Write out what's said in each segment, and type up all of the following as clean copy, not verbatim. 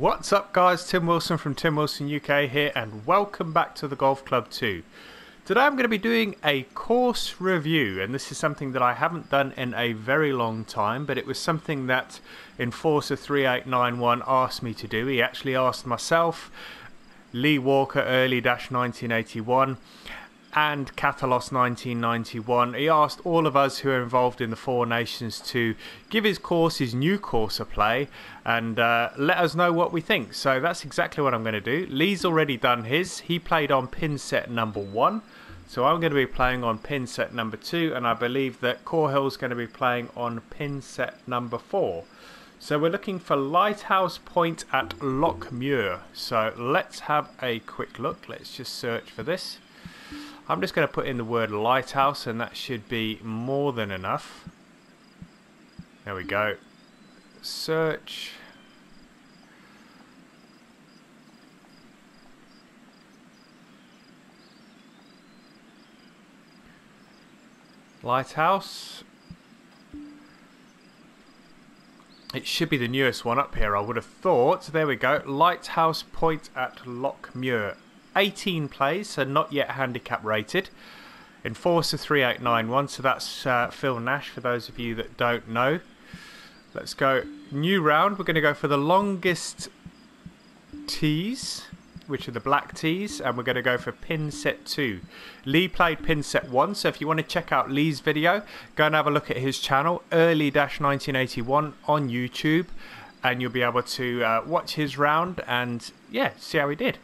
What's up guys, Tim Wilson from Tim Wilson UK here, and welcome back to the Golf Club 2. Today I'm going to be doing a course review, and this is something that I haven't done in a very long time, but it was something that Enforcer 3891 asked me to do. He actually asked myself, Lee Walker early-1981 and Catalos 1991. He asked all of us who are involved in the Four Nations to give his new course a play and let us know what we think. So that's exactly what I'm going to do. Lee's already done his. He played on pin set number 1. So I'm going to be playing on pin set number 2, and I believe that Corhill's going to be playing on pin set number 4. So we're looking for Lighthouse Point at Lochmuir. So let's have a quick look. Let's just search for this. I'm just going to put in the word lighthouse, and that should be more than enough. There we go. Search. Lighthouse. It should be the newest one up here, I would have thought. There we go. Lighthouse Point at Lochmuir. 18 plays, so not yet handicap rated. Enforcer 3891, so that's Phil Nash for those of you that don't know. Let's go new round. We're going to go for the longest tees, which are the black tees, and we're going to go for pin set 2. Lee played pin set 1, so if you want to check out Lee's video, go and have a look at his channel, early-1981 on YouTube, and you'll be able to watch his round and yeah, see how he did.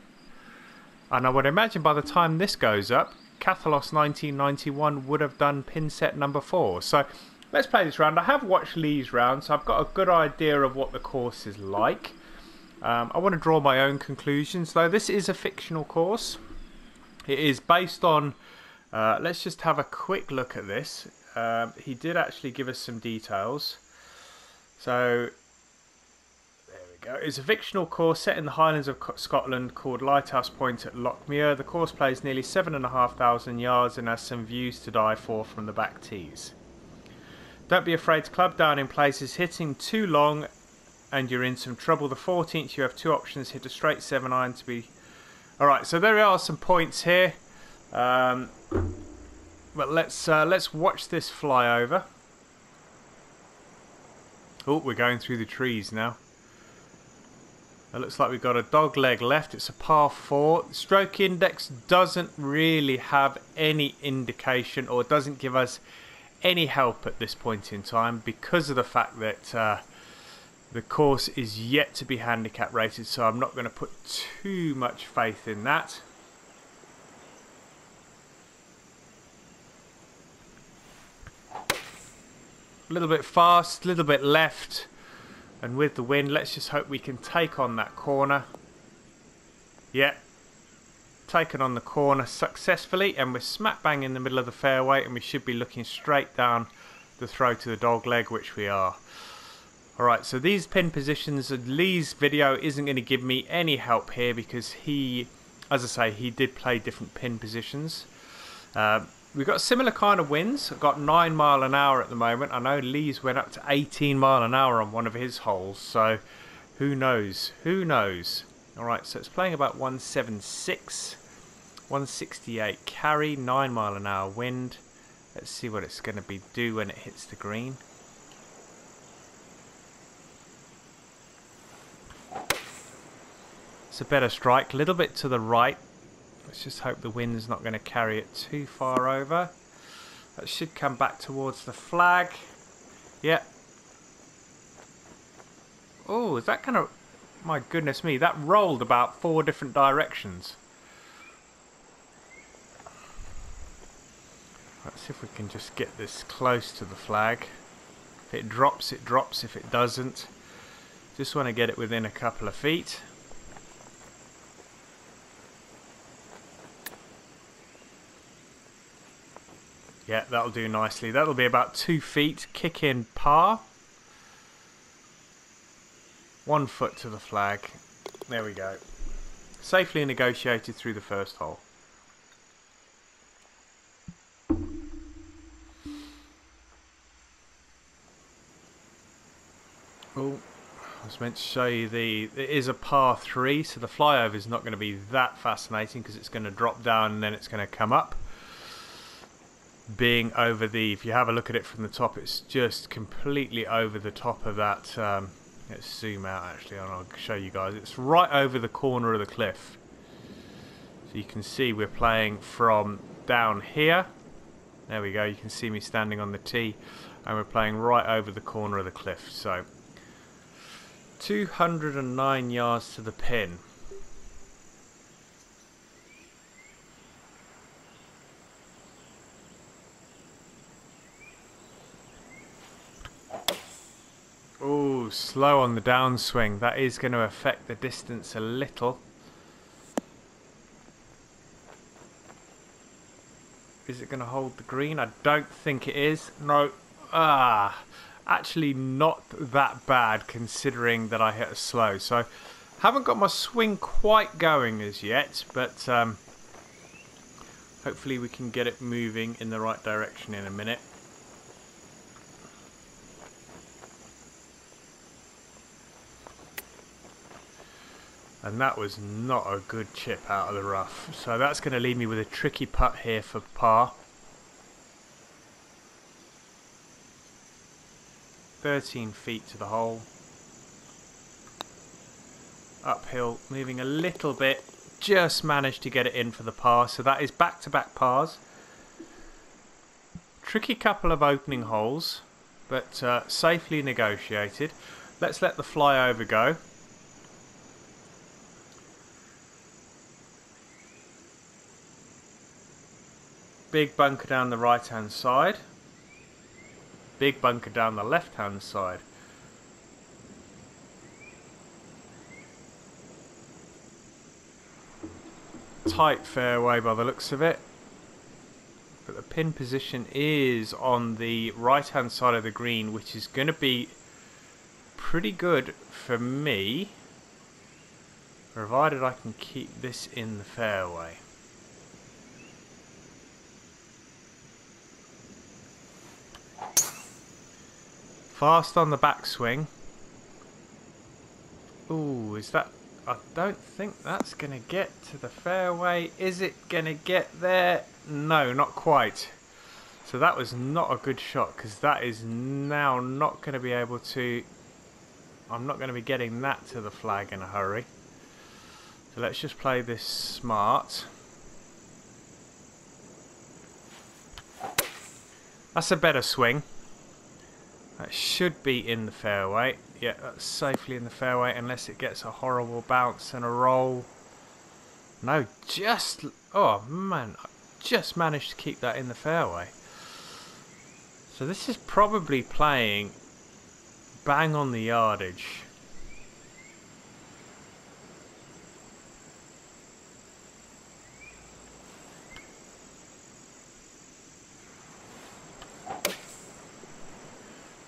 And I would imagine by the time this goes up, Catalos 1991 would have done pin set number 4. So let's play this round. I have watched Lee's round, so I've got a good idea of what the course is like. I want to draw my own conclusions, though. This is a fictional course. It is based on... let's just have a quick look at this. He did actually give us some details. So... It's a fictional course set in the Highlands of Scotland called Lighthouse Point at Lochmuir. The course plays nearly 7,500 yards and has some views to die for from the back tees. Don't be afraid to club down in places. Hitting too long and you're in some trouble. The 14th you have two options. Hit a straight 7-iron to be... Alright, so there are some points here. But let's watch this fly over. Oh, we're going through the trees now. It looks like we've got a dog leg left. It's a par 4. Stroke index doesn't really have any indication, or doesn't give us any help at this point in time, because of the fact that the course is yet to be handicap rated, so I'm not going to put too much faith in that. A little bit fast, a little bit left. And with the wind, let's just hope we can take on that corner. Yeah, taken on the corner successfully, and we're smack bang in the middle of the fairway, and we should be looking straight down the throw to the dog leg, which we are. Alright, so these pin positions, Lee's video isn't going to give me any help here, because he, as I say, he did play different pin positions. We've got similar kind of winds. I've got 9 mile an hour at the moment. I know Lee's went up to 18 mile an hour on one of his holes, so who knows? Who knows? Alright, so it's playing about 176, 168 carry, 9 mile an hour wind. Let's see what it's going to do when it hits the green. It's a better strike, a little bit to the right. Let's just hope the wind's not going to carry it too far over. That should come back towards the flag. Yep. Oh, is that kind of... My goodness me, that rolled about 4 different directions. Let's see if we can just get this close to the flag. If it drops, it drops. If it doesn't, just want to get it within a couple of feet. Yeah, that'll do nicely. That'll be about 2 feet. Kick in par. 1 foot to the flag. There we go. Safely negotiated through the first hole. Oh, I was was meant to show you it is a par 3, so the flyover is not going to be that fascinating because it's going to drop down and then it's going to come up. Being over if you have a look at it from the top, it's just completely over the top of that. Let's zoom out actually and I'll show you guys. It's right over the corner of the cliff. So you can see we're playing from down here. There we go, you can see me standing on the tee. And we're playing right over the corner of the cliff. So 209 yards to the pin. Oh, slow on the downswing. That is going to affect the distance a little. Is it going to hold the green? I don't think it is. No. Actually not that bad considering that I hit a slow. So, haven't got my swing quite going as yet, but hopefully we can get it moving in the right direction in a minute. And that was not a good chip out of the rough. So that's going to leave me with a tricky putt here for par. 13 feet to the hole. Uphill, moving a little bit. Just managed to get it in for the par. So that is back-to-back pars. Tricky couple of opening holes, but safely negotiated. Let's let the flyover go. Big bunker down the right hand side. Big bunker down the left hand side. Tight fairway by the looks of it. But the pin position is on the right hand side of the green, which is going to be pretty good for me, provided I can keep this in the fairway. Fast on the backswing. Ooh, is that... I don't think that's going to get to the fairway. Is it going to get there? No, not quite. So that was not a good shot, because that is now not going to be able to... I'm not going to be getting that to the flag in a hurry. So let's just play this smart. That's a better swing. That should be in the fairway. Yeah, that's safely in the fairway unless it gets a horrible bounce and a roll. No, just... Oh, man. I just managed to keep that in the fairway. So this is probably playing bang on the yardage.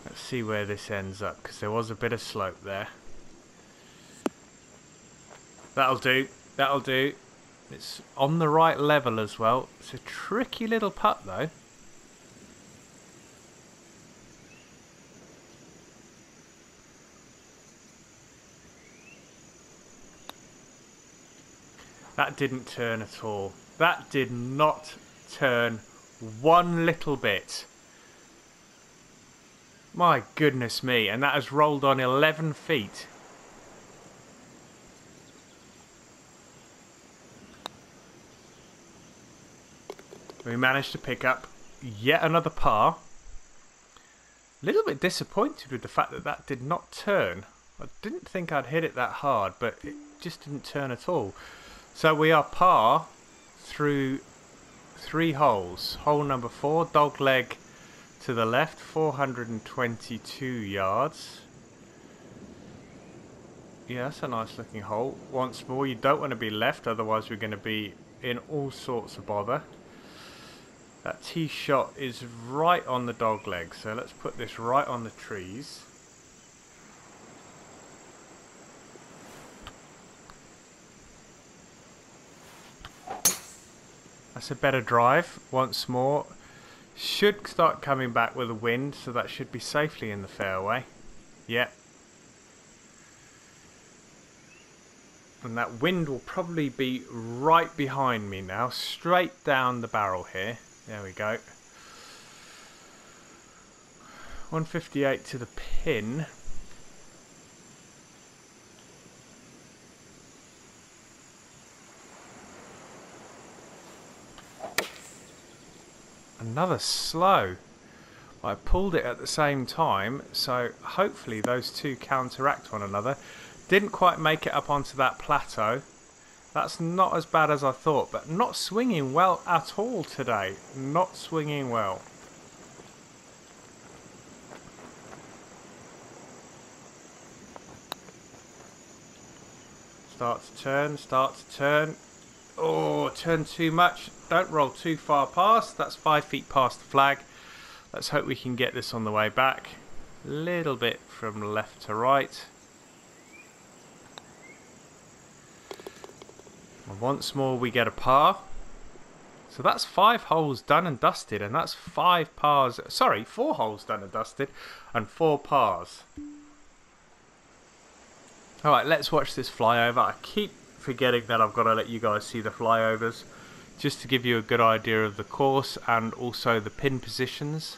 Let's see where this ends up, because there was a bit of slope there. That'll do. That'll do. It's on the right level as well. It's a tricky little putt though. That didn't turn at all. That did not turn one little bit. My goodness me, and that has rolled on 11 feet. We managed to pick up yet another par. A little bit disappointed with the fact that that did not turn. I didn't think I'd hit it that hard, but it just didn't turn at all. So we are par through 3 holes. Hole number 4, dog leg to the left, 422 yards. Yeah, that's a nice looking hole. Once more, you don't want to be left, otherwise we're going to be in all sorts of bother. That tee shot is right on the dog leg, so let's put this right on the trees. That's a better drive, once more. Should start coming back with a wind, so that should be safely in the fairway. Yep. And that wind will probably be right behind me now, straight down the barrel here. There we go. 158 to the pin. Another slow. I pulled it at the same time, so hopefully those two counteract one another. Didn't quite make it up onto that plateau. That's not as bad as I thought, but not swinging well at all today. Not swinging well. Start to turn, start to turn. Oh, turn too much. Don't roll too far past. That's 5 feet past the flag. Let's hope we can get this on the way back. Little bit from left to right. And once more we get a par. So that's 5 holes done and dusted, and that's 5 pars. Sorry, 4 holes done and dusted, and 4 pars. Alright, let's watch this flyover. I keep forgetting that I've got to let you guys see the flyovers, just to give you a good idea of the course and also the pin positions.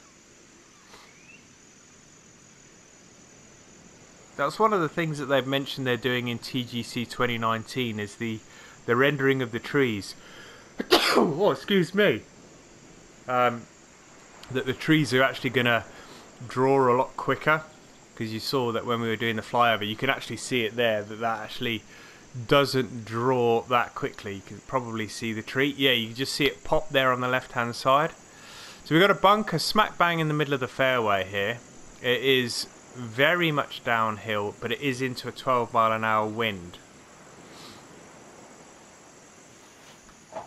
That's one of the things that they've mentioned they're doing in TGC 2019 is the rendering of the trees. Oh, excuse me. That the trees are actually going to draw a lot quicker, because you saw that when we were doing the flyover, you can actually see it there, that actually doesn't draw that quickly. You can probably see the tree. Yeah, you can just see it pop there on the left hand side. So we've got a bunker smack bang in the middle of the fairway here. It is very much downhill, but it is into a 12-mile-an-hour wind.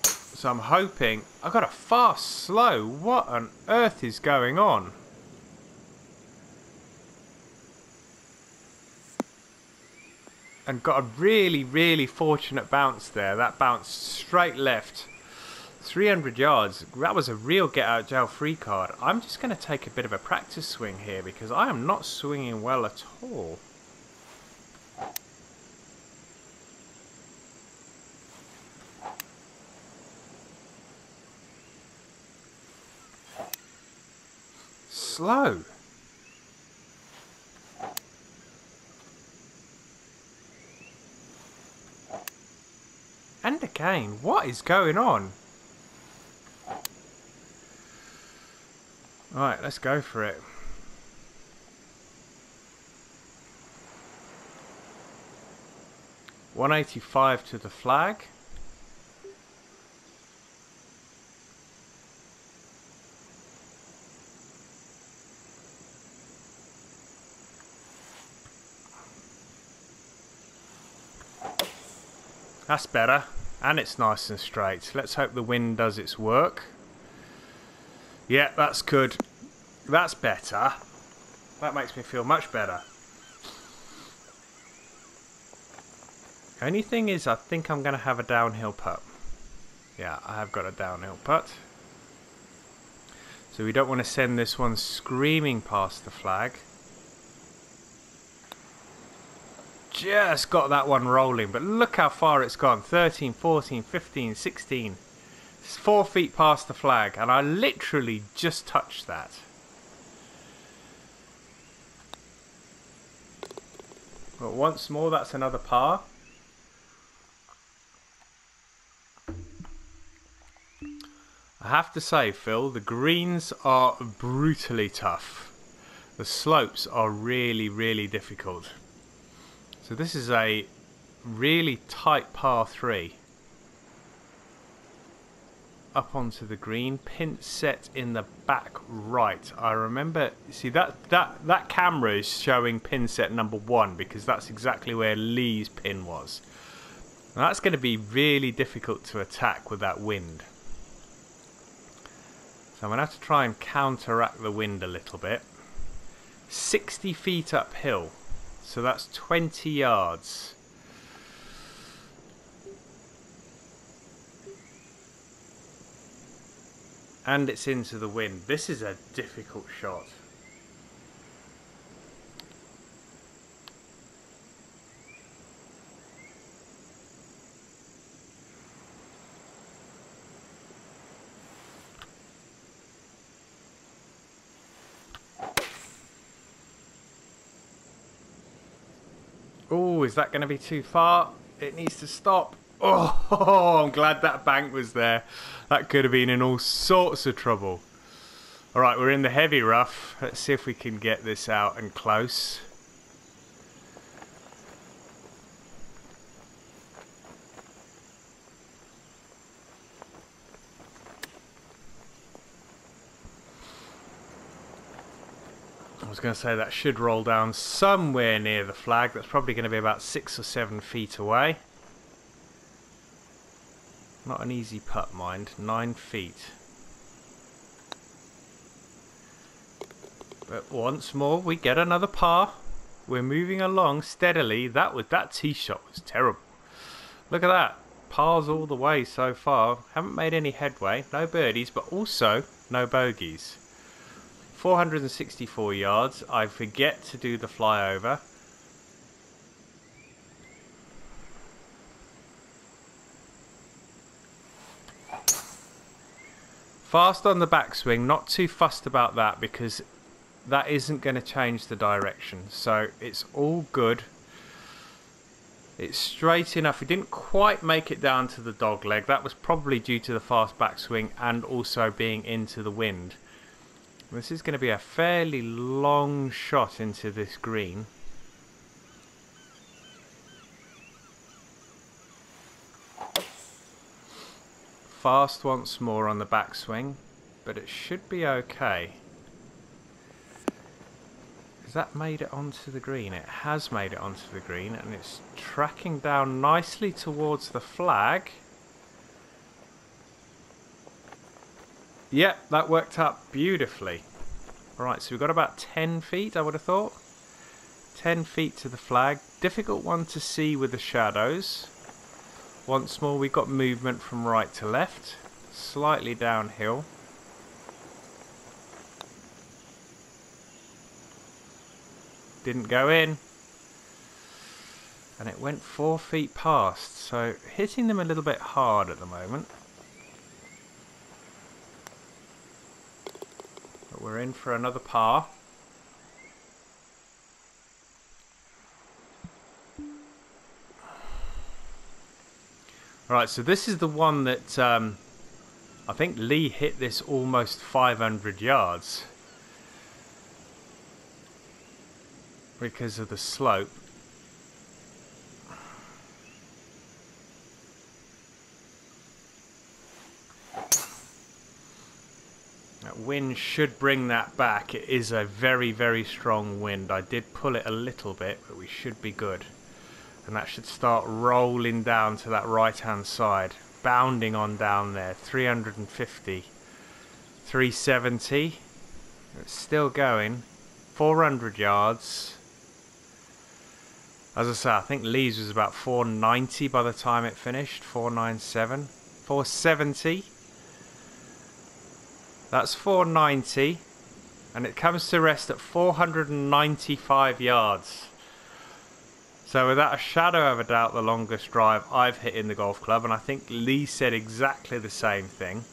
So I'm hoping... I've got a fast slow. What on earth is going on? And got a really, really fortunate bounce there. That bounced straight left. 300 yards. That was a real get out jail free card. I'm just going to take a bit of a practice swing here, because I am not swinging well at all. Slow. And again, what is going on? Right, let's go for it. $185 to the flag. That's better, and it's nice and straight. Let's hope the wind does its work. Yeah, that's good. That's better. That makes me feel much better. Only thing is, I think I'm going to have a downhill putt. Yeah, I have got a downhill putt. So we don't want to send this one screaming past the flag. Just got that one rolling, but look how far it's gone. 13, 14, 15, 16. It's 4 feet past the flag, and I literally just touched that. But once more, that's another par. I have to say, Phil, the greens are brutally tough. The slopes are really, really difficult. So this is a really tight par 3. Up onto the green, pin set in the back right. I remember, see that camera is showing pin set number 1, because that's exactly where Lee's pin was. And that's going to be really difficult to attack with that wind. So I'm going to have to try and counteract the wind a little bit. 60 feet uphill. So that's 20 yards. And it's into the wind. This is a difficult shot. Oh, is that going to be too far? It needs to stop. Oh, I'm glad that bank was there. That could have been in all sorts of trouble. Alright, we're in the heavy rough. Let's see if we can get this out and close. I was going to say that should roll down somewhere near the flag. That's probably going to be about 6 or 7 feet away. Not an easy putt, mind. 9 feet. But once more, we get another par. We're moving along steadily. That tee shot was terrible. Look at that. Pars all the way so far. Haven't made any headway. No birdies, but also no bogeys. 464 yards. I forget to do the flyover. Fast on the backswing. Not too fussed about that because that isn't going to change the direction. So it's all good. It's straight enough. We didn't quite make it down to the dog leg. That was probably due to the fast backswing and also being into the wind. This is going to be a fairly long shot into this green. Fast once more on the backswing, but it should be okay. Has that made it onto the green? It has made it onto the green, and it's tracking down nicely towards the flag. Yep, that worked out beautifully. Right, so we've got about 10 feet, I would have thought. 10 feet to the flag. Difficult one to see with the shadows. Once more, we've got movement from right to left. Slightly downhill. Didn't go in. And it went 4 feet past, so hitting them a little bit hard at the moment. But we're in for another par. Alright, so this is the one that I think Lee hit this almost 500 yards because of the slope. That wind should bring that back. It is a very, very strong wind. I did pull it a little bit, but we should be good. And that should start rolling down to that right hand side, bounding on down there. 350, 370. It's still going. 400 yards. As I say, I think Lee's was about 490 by the time it finished. 497, 470. That's 490, and it comes to rest at 495 yards. So without a shadow of a doubt, the longest drive I've hit in the golf club, and I think Lee said exactly the same thing.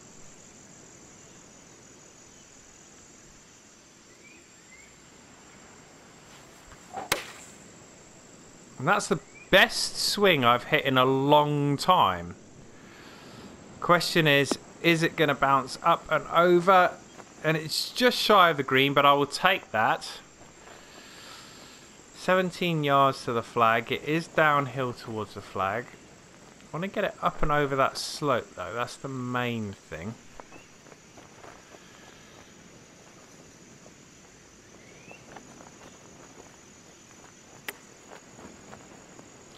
And that's the best swing I've hit in a long time. Question is it going to bounce up and over? And it's just shy of the green, but I will take that. 17 yards to the flag. It is downhill towards the flag. I want to get it up and over that slope though. That's the main thing.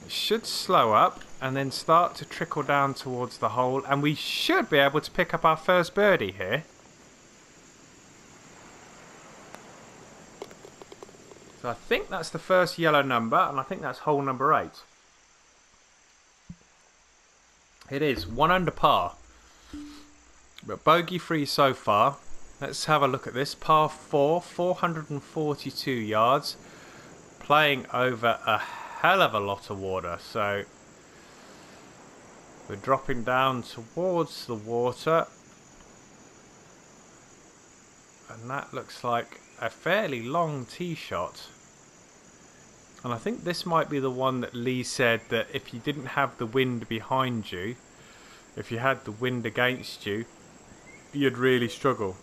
It should slow up and then start to trickle down towards the hole, and we should be able to pick up our first birdie here. So I think that's the first yellow number, and I think that's hole number 8. It is 1 under par, but bogey free so far. Let's have a look at this. Par 4, 442 yards, playing over a hell of a lot of water. So we're dropping down towards the water, and that looks like a fairly long tee shot. And I think this might be the one that Lee said that if you didn't have the wind behind you, if you had the wind against you, you'd really struggle.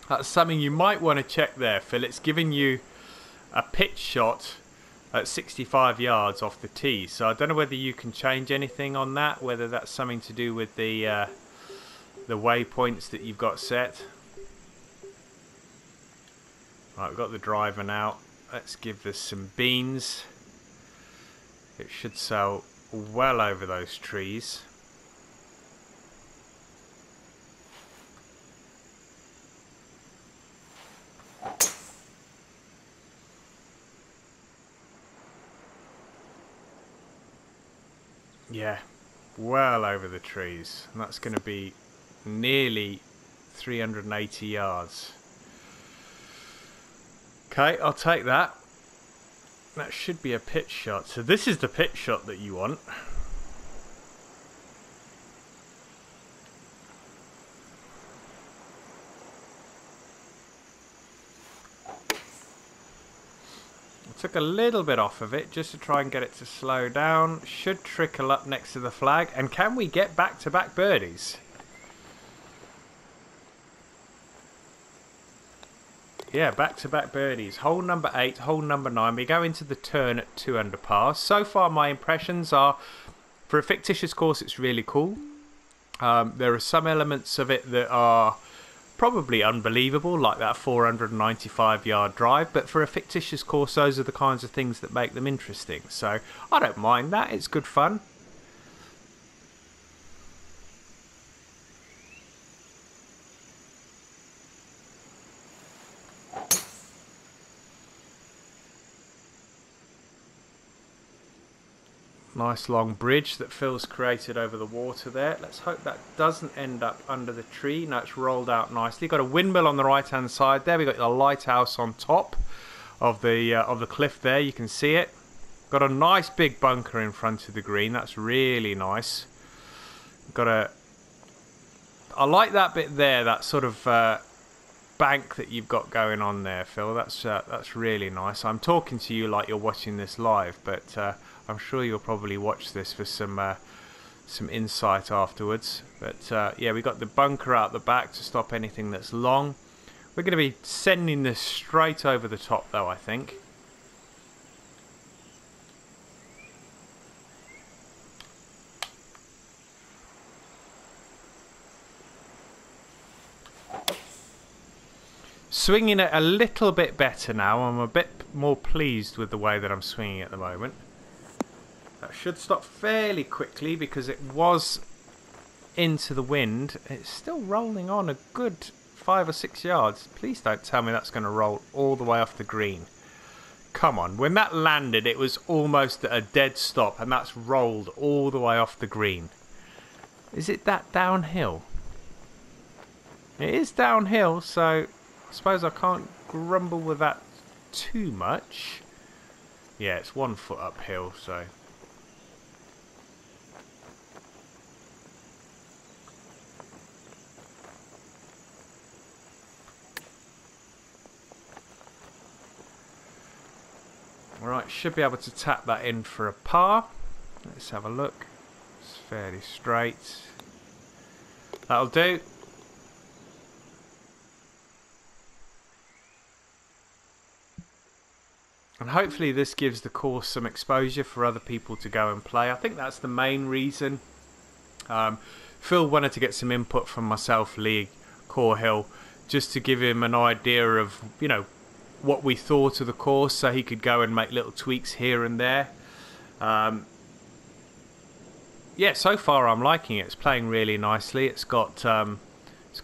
That's something you might want to check there, Phil. It's giving you a pitch shot at 65 yards off the tee. So I don't know whether you can change anything on that, whether that's something to do with the waypoints that you've got set. Right, we've got the driver now. Let's give this some beans. It should sail well over those trees. Yeah, well over the trees. And that's going to be nearly 380 yards. Okay, I'll take that. That should be a pitch shot. So this is the pitch shot that you want. I took a little bit off of it just to try and get it to slow down. Should trickle up next to the flag. And can we get back-to-back birdies? Yeah, back-to-back birdies. Hole number 8, hole number 9. We go into the turn at 2 under par. So far, my impressions are, for a fictitious course, it's really cool. There are some elements of it that are probably unbelievable, like that 495-yard drive. But for a fictitious course, those are the kinds of things that make them interesting. So I don't mind that. It's good fun. Nice long bridge that Phil's created over the water there. Let's hope that doesn't end up under the tree. No, it's rolled out nicely. Got a windmill on the right hand side there. We've got the lighthouse on top of the cliff there. You can see it. Got a nice big bunker in front of the green. That's really nice. I like that bit there, that sort of bank that you've got going on there, Phil. That's really nice. I'm talking to you like you're watching this live, but I'm sure you'll probably watch this for some insight afterwards. But yeah, we got the bunker out the back to stop anything that's long. We're going to be sending this straight over the top, though, I think. Swinging it a little bit better now. I'm a bit more pleased with the way that I'm swinging at the moment. That should stop fairly quickly because it was into the wind. It's still rolling on a good 5 or 6 yards. Please don't tell me that's going to roll all the way off the green. Come on. When that landed, it was almost at a dead stop, and that's rolled all the way off the green. Is it that downhill? It is downhill, so I suppose I can't grumble with that too much. Yeah, it's 1 foot uphill, so... Right, should be able to tap that in for a par. Let's have a look. It's fairly straight. That'll do. And hopefully this gives the course some exposure for other people to go and play. I think that's the main reason. Phil wanted to get some input from myself, Lee, Corhill, just to give him an idea of, you know, what we thought of the course, so he could go and make little tweaks here and there. Yeah, so far I'm liking it. It's playing really nicely. It's got a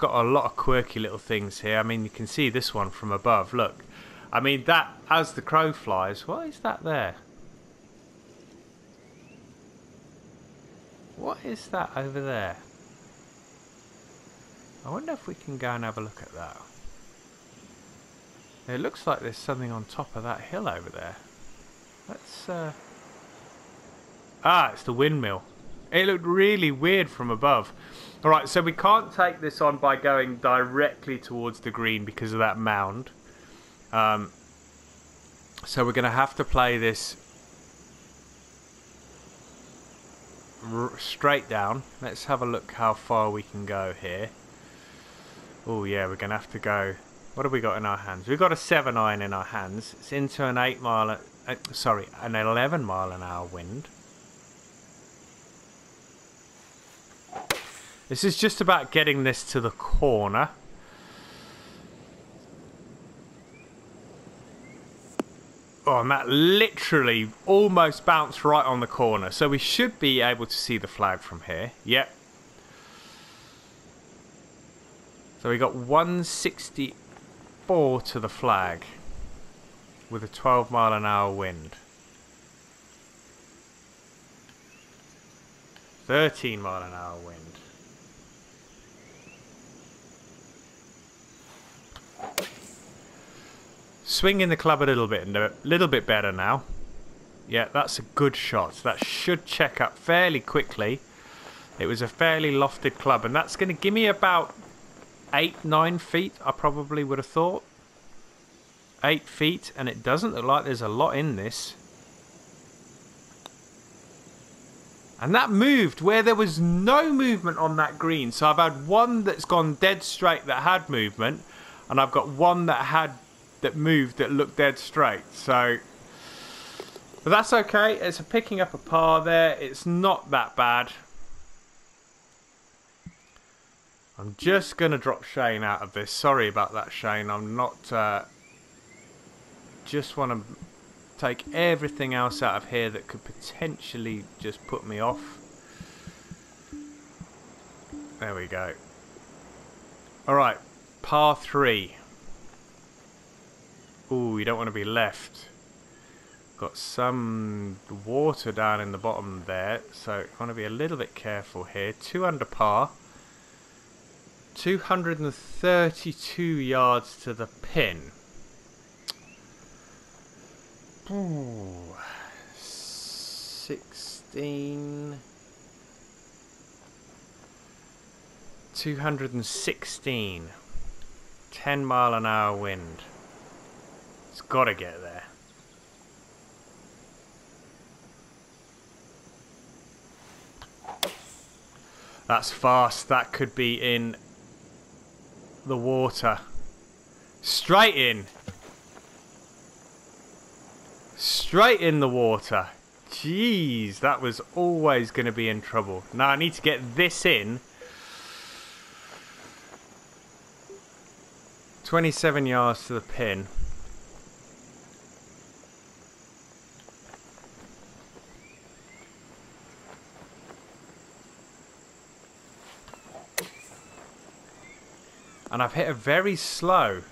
lot of quirky little things here. I mean, you can see this one from above. Look, I mean, that, as the crow flies, what is that there? What is that over there? I wonder if we can go and have a look at that. It looks like there's something on top of that hill over there. Let's... Ah, it's the windmill. It looked really weird from above. Alright, so we can't take this on by going directly towards the green because of that mound. So we're going to have to play this straight down. Let's have a look how far we can go here. Oh yeah, we're going to have to go. What have we got in our hands? We've got a 7 iron in our hands. It's into an an 11 mile an hour wind. This is just about getting this to the corner. Oh, and that literally almost bounced right on the corner. So we should be able to see the flag from here. Yep. So we got 164 to the flag with a 12 mile an hour wind. 13 mile an hour wind. Swinging the club a little bit better now. Yeah, that's a good shot. That should check up fairly quickly. It was a fairly lofted club, and that's going to give me about 8-9 feet, I probably would have thought. 8 feet, and it doesn't look like there's a lot in this. And that moved where there was no movement on that green. So I've had one that's gone dead straight that had movement, and I've got one that moved that looked dead straight. So, but that's okay. It's picking up a par there. It's not that bad. I'm just going to drop Shane out of this. Sorry about that, Shane. I'm not... just want to take everything else out of here that could potentially just put me off. There we go. Alright, par 3. Ooh, you don't want to be left. Got some water down in the bottom there, so you want to be a little bit careful here. 2 under par. 232 yards to the pin. Ooh, 16. 216. 10 mile an hour wind. It's got to get there. That's fast. That could be in the water. Straight in. Straight in the water. Jeez, that was always going to be in trouble. Now I need to get this in. 27 yards to the pin. And I've hit a very slow.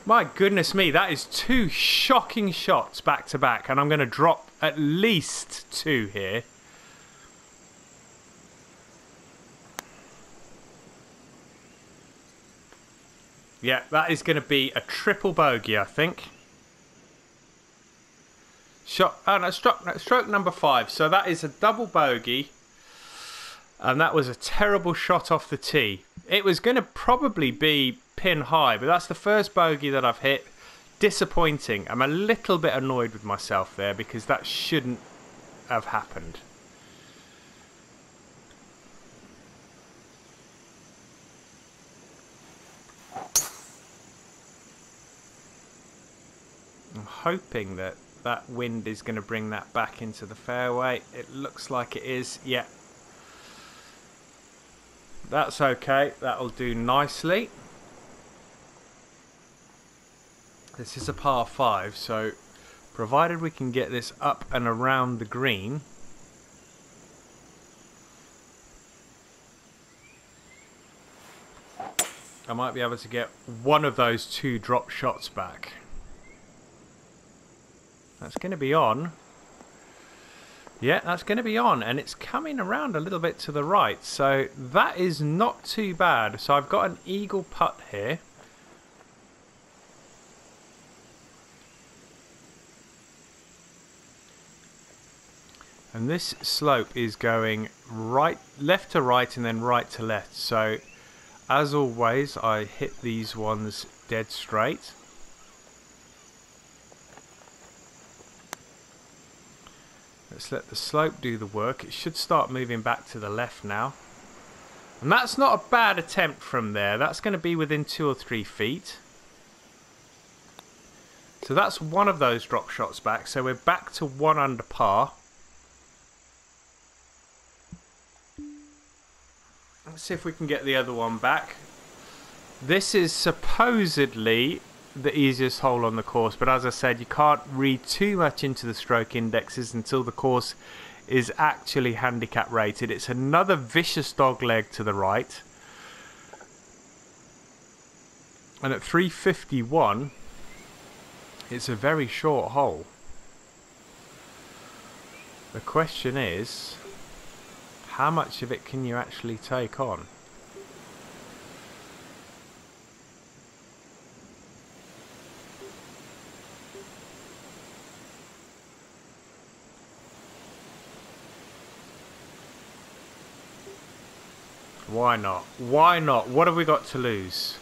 My goodness me, that is 2 shocking shots back to back, and I'm going to drop at least 2 here. Yeah, that is going to be a triple bogey, I think. Stroke number 5. So that is a double bogey. And that was a terrible shot off the tee. It was going to probably be pin high, but that's the first bogey that I've hit. Disappointing. I'm a little bit annoyed with myself there because that shouldn't have happened. I'm hoping that that wind is going to bring that back into the fairway. It looks like it is. Yeah. That's okay. That'll do nicely. This is a par 5, so provided we can get this up and around the green, I might be able to get one of those 2 drop shots back. That's going to be on. Yeah, that's going to be on, and it's coming around a little bit to the right, so that is not too bad. So I've got an eagle putt here. And this slope is going right, left to right, and then right to left. So, as always, I hit these ones dead straight. Let's let the slope do the work. It should start moving back to the left now. And that's not a bad attempt from there. That's going to be within 2 or 3 feet. So that's one of those drop shots back. So we're back to 1 under par. Let's see if we can get the other one back. This is supposedly the easiest hole on the course, but as I said, you can't read too much into the stroke indexes until the course is actually handicap rated. It's another vicious dog leg to the right, and at 351 it's a very short hole. The question is, how much of it can you actually take on? Why not? Why not? What have we got to lose?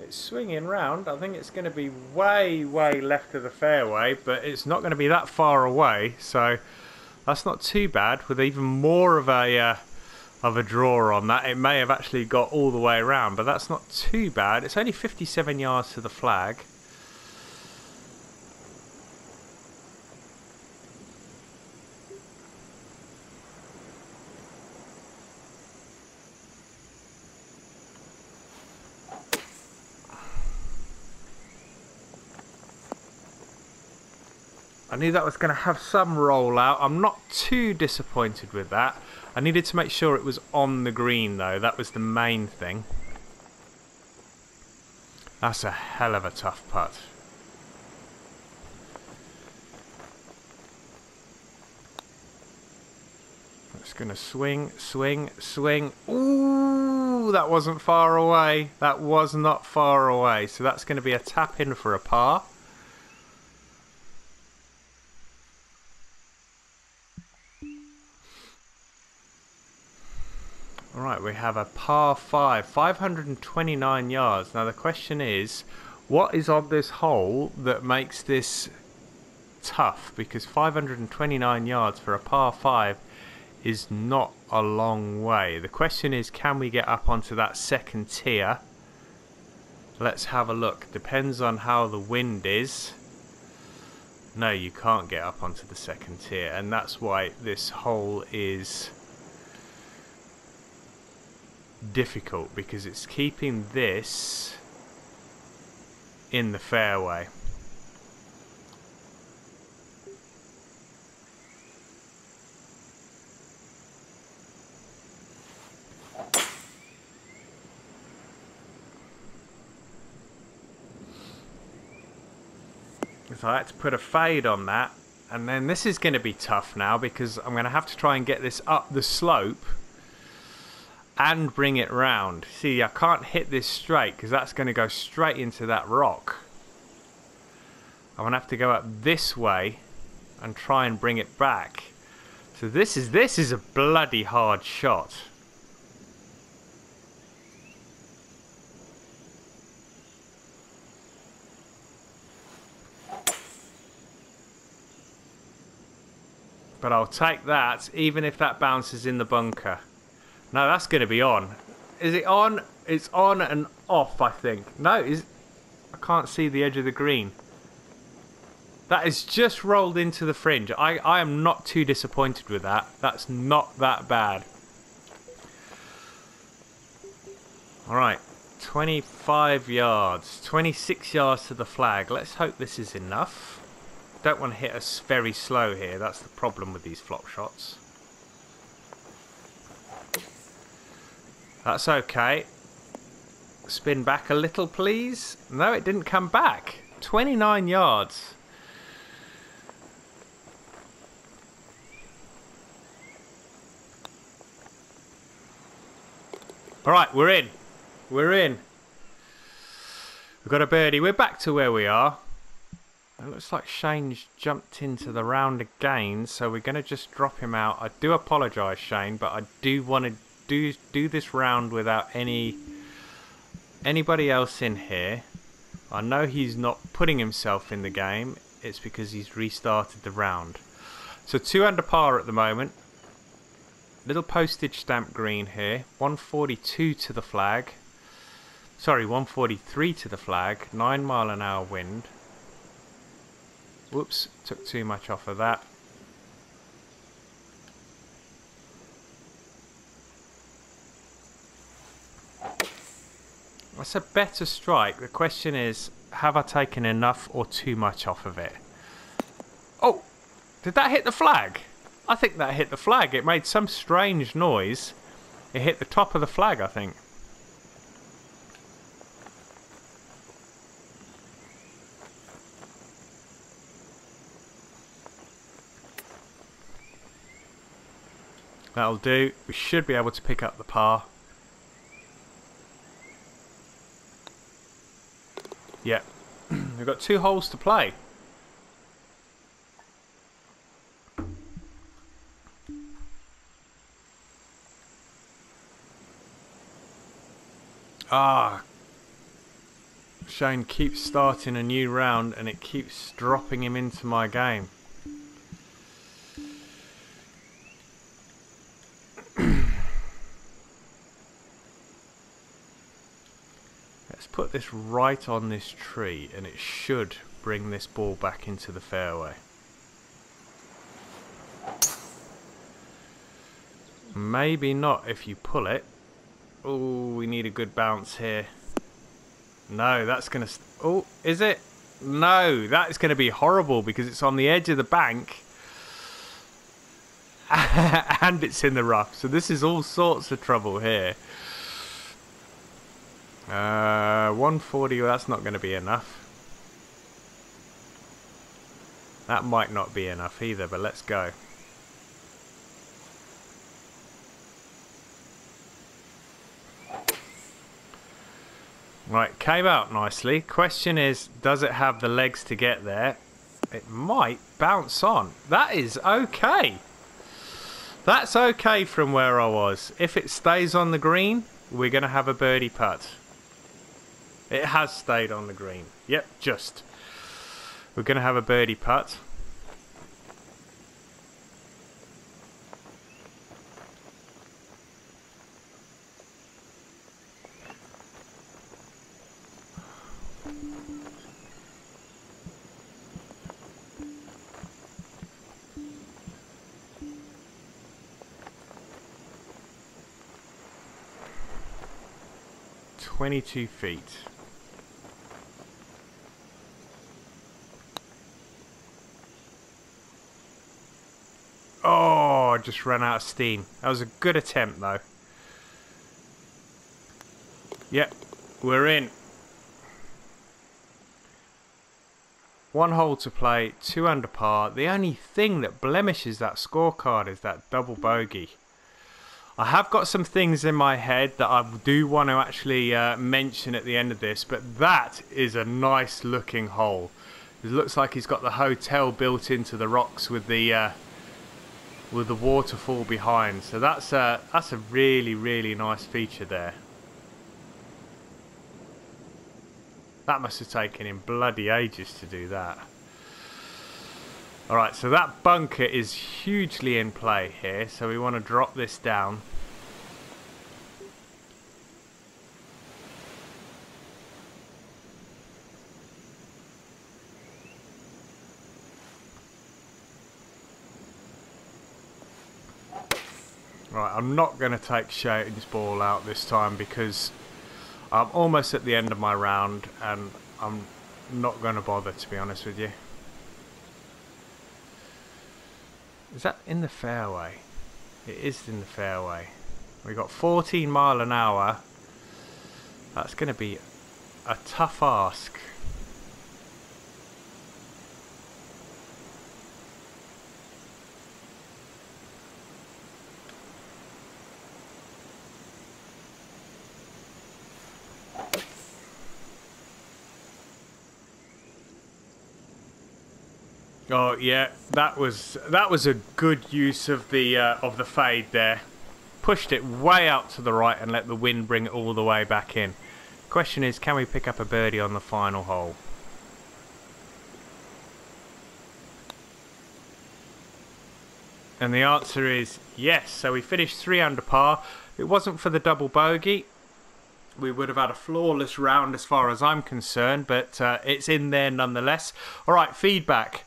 It's swinging round. I think it's going to be way, way left of the fairway, but it's not going to be that far away, so that's not too bad. With even more of a draw on that, it may have actually got all the way around, but that's not too bad. It's only 57 yards to the flag. I knew that was going to have some rollout. I'm not too disappointed with that. I needed to make sure it was on the green though. That was the main thing. That's a hell of a tough putt. It's going to swing, swing, swing. Ooh, that wasn't far away. That was not far away. So that's going to be a tap in for a par. Alright, we have a par 5, 529 yards. Now the question is, what is on this hole that makes this tough? Because 529 yards for a par 5 is not a long way. The question is, can we get up onto that second tier? Let's have a look. Depends on how the wind is. No, you can't get up onto the second tier, and that's why this hole is difficult, because it's keeping this in the fairway. So I had to put a fade on that, and then this is going to be tough now, because I'm going to have to try and get this up the slope and bring it round. See, I can't hit this straight because that's going to go straight into that rock. I'm going to have to go up this way and try and bring it back. So this is a bloody hard shot. But I'll take that, even if that bounces in the bunker. No, that's going to be on. Is it on? It's on and off, I think. No, I can't see the edge of the green. That is just rolled into the fringe. I am not too disappointed with that. That's not that bad. Alright, 25 yards. 26 yards to the flag. Let's hope this is enough. Don't want to hit us very slow here. That's the problem with these flop shots. That's okay. Spin back a little, please. No, it didn't come back. 29 yards. Alright, we're in. We're in. We've got a birdie. We're back to where we are. It looks like Shane's jumped into the round again, so we're going to just drop him out. I do apologise, Shane, but I do want to do this round without anybody else in here. I know he's not putting himself in the game. It's because he's restarted the round. So 2 under par at the moment. Little postage stamp green here. 142 to the flag. Sorry, 143 to the flag. 9 mile an hour wind. Whoops, took too much off of that. That's a better strike. The question is, have I taken enough or too much off of it? Oh, did that hit the flag? I think that hit the flag. It made some strange noise. It hit the top of the flag, I think. That'll do. We should be able to pick up the par. Yeah. We've got 2 holes to play. Ah. Shane keeps starting a new round and it keeps dropping him into my game. Let's put this right on this tree and it should bring this ball back into the fairway. Maybe not if you pull it. Oh, we need a good bounce here. No, that's going to... Oh, is it? No, that is going to be horrible because it's on the edge of the bank. And it's in the rough. So this is all sorts of trouble here. 140, well, that's not going to be enough. That might not be enough either, but let's go. Right, came out nicely. Question is, does it have the legs to get there? It might bounce on. That is okay. That's okay from where I was. If it stays on the green, we're going to have a birdie putt. It has stayed on the green. Yep, just. We're going to have a birdie putt. "22 feet. Oh, I just ran out of steam. That was a good attempt, though. Yep, we're in. 1 hole to play, 2 under par. The only thing that blemishes that scorecard is that double bogey. I have got some things in my head that I do want to actually mention at the end of this, but that is a nice looking hole. It looks like he's got the hotel built into the rocks with the waterfall behind. So that's a really, really nice feature there. That must have taken him bloody ages to do that. Alright, so that bunker is hugely in play here, so we want to drop this down. Right, I'm not going to take Shane's ball out this time because I'm almost at the end of my round and I'm not going to bother, to be honest with you. Is that in the fairway? It is in the fairway. We've got 14 mile an hour. That's going to be a tough ask. Oh yeah, that was a good use of the fade there. Pushed it way out to the right and let the wind bring it all the way back in. Question is, can we pick up a birdie on the final hole? And the answer is yes. So we finished 3 under par. If it wasn't for the double bogey, we would have had a flawless round as far as I'm concerned, but it's in there nonetheless. All right, feedback.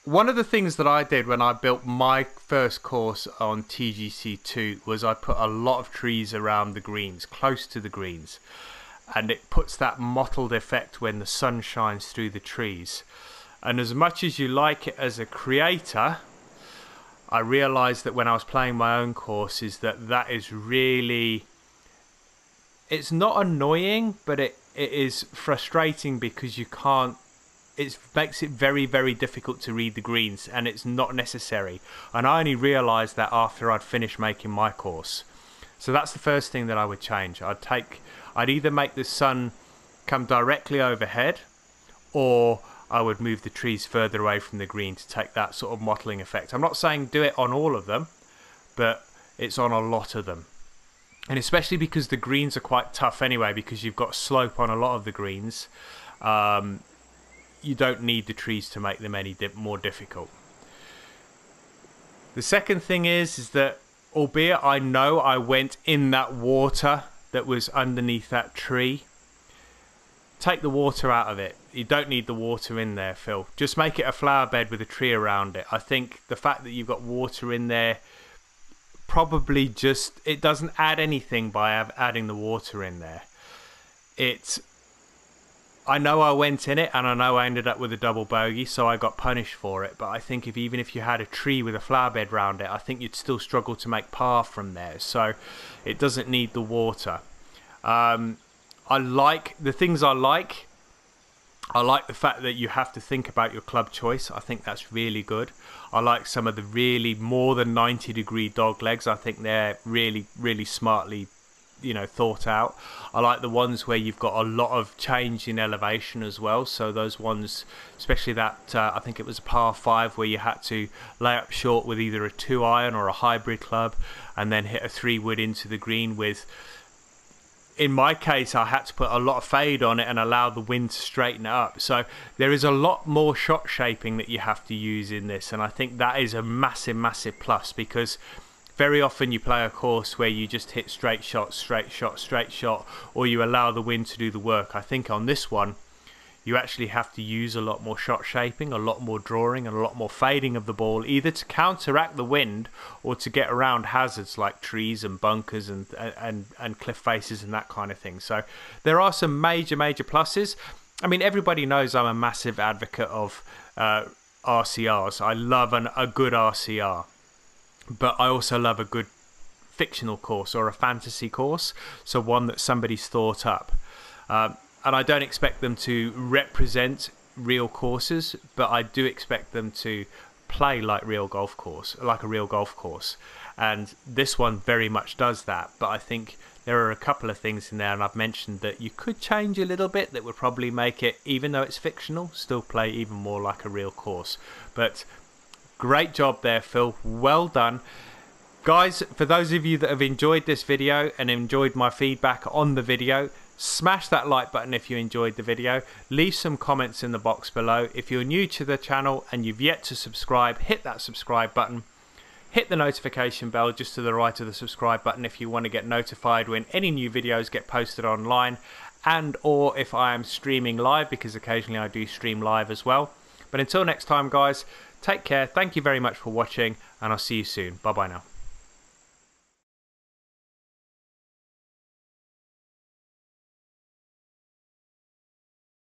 One of the things that I did when I built my first course on TGC2 was I put a lot of trees around the greens, close to the greens, and it puts that mottled effect when the sun shines through the trees. And as much as you like it as a creator, I realised that when I was playing my own courses that is really... It's not annoying, but it is frustrating because you can't... It makes it very, very difficult to read the greens, and it's not necessary. And I only realised that after I'd finished making my course. So that's the first thing that I would change. I'd either make the sun come directly overhead, or I would move the trees further away from the green to take that sort of mottling effect. I'm not saying do it on all of them, but it's on a lot of them. And especially because the greens are quite tough anyway, because you've got slope on a lot of the greens. You don't need the trees to make them any more difficult. The second thing is that, albeit I know I went in that water that was underneath that tree, take the water out of it. You don't need the water in there, Phil. Just make it a flower bed with a tree around it. I think the fact that you've got water in there probably just... It doesn't add anything by adding the water in there. I know I went in it, and I know I ended up with a double bogey, so I got punished for it. But I think even if you had a tree with a flower bed around it, I think you'd still struggle to make par from there. So it doesn't need the water. I like the things I like. I like the fact that you have to think about your club choice. I think that's really good. I like some of the really more than 90-degree dog legs. I think they're really, really smartly, thought out. I like the ones where you've got a lot of change in elevation as well. So those ones, especially that, I think it was a par 5 where you had to lay up short with either a 2-iron or a hybrid club and then hit a 3-wood into the green with... In my case, I had to put a lot of fade on it and allow the wind to straighten it up. So there is a lot more shot shaping that you have to use in this. And I think that is a massive, massive plus, because very often you play a course where you just hit straight shot, straight shot, straight shot, or you allow the wind to do the work. I think on this one, you actually have to use a lot more shot shaping, a lot more drawing, and a lot more fading of the ball, either to counteract the wind or to get around hazards like trees and bunkers and cliff faces and that kind of thing. So there are some major, major pluses. I mean, everybody knows I'm a massive advocate of RCRs. I love a good RCR, but I also love a good fictional course or a fantasy course, so one that somebody's thought up. And I don't expect them to represent real courses, but I do expect them to play like a real golf course. And this one very much does that. But I think there are a couple of things in there, and I've mentioned that you could change a little bit that would probably make it, even though it's fictional, still play even more like a real course. But great job there, Phil. Well done. Guys, for those of you that have enjoyed this video and enjoyed my feedback on the video, smash that like button if you enjoyed the video. Leave some comments in the box below. If you're new to the channel and you've yet to subscribe, hit that subscribe button. Hit the notification bell just to the right of the subscribe button if you want to get notified when any new videos get posted online, and or if I am streaming live, because occasionally I do stream live as well. But until next time, guys, take care. Thank you very much for watching, and I'll see you soon. Bye bye now.